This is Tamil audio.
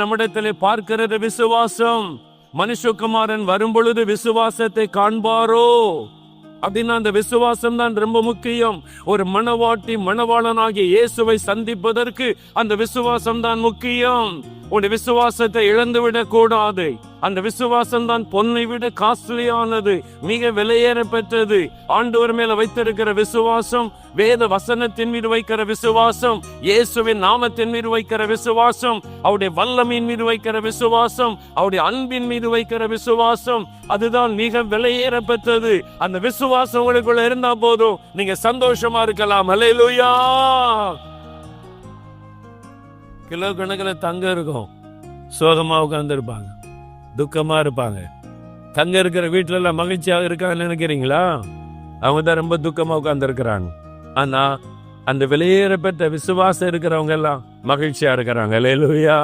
நம்மிடத்திலே பார்க்கிறது விசுவாசம். மனுஷகுமாரன் வரும்பொழுது விசுவாசத்தை காண்பாரோ அப்படின்னா அந்த விசுவாசம் தான் ரொம்ப முக்கியம். ஒரு மணவாட்டி மணவாளனாகிய இயேசுவை சந்திப்பதற்கு அந்த விசுவாசம் தான் முக்கியம். உன் விசுவாசத்தை இழந்து விடக் கூடாது. அந்த விசுவாசம் தான் பொன்னை விட காஸ்ட்லியானது, மிக விலையேற பெற்றது. ஆண்டவர் மேல வைத்திருக்கிற விசுவாசம், வேத வசனத்தின் மீது வைக்கிற விசுவாசம், இயேசுவின் நாமத்தின் மீது வைக்கிற விசுவாசம், அவருடைய வல்லமையின் மீது வைக்கிற விசுவாசம், அவருடைய அன்பின் மீது வைக்கிற விசுவாசம், அதுதான் மிக விலையேற பெற்றது. அந்த விசுவாசம் உங்களுக்குள்ள இருந்தா போதும், நீங்க சந்தோஷமா இருக்கலாம். அல்லேலூயா. கிலோ கணக்கில் தங்கம் இருக்கும், சோகமா உட்கார்ந்து இருப்பாங்க, துக்கமா இருப்பாங்க. தங்க இருக்கிற வீட்டுல எல்லாம் மகிழ்ச்சியாக இருக்காங்கன்னு நினைக்கிறீங்களா? அவங்க தான் ரொம்ப துக்கமா உட்கார்ந்து இருக்கிறாங்க. ஆனா அந்த வெளியேறப்பட்ட விசுவாசம் இருக்கிறவங்க எல்லாம் மகிழ்ச்சியா இருக்கிறாங்க. அல்லேலூயா.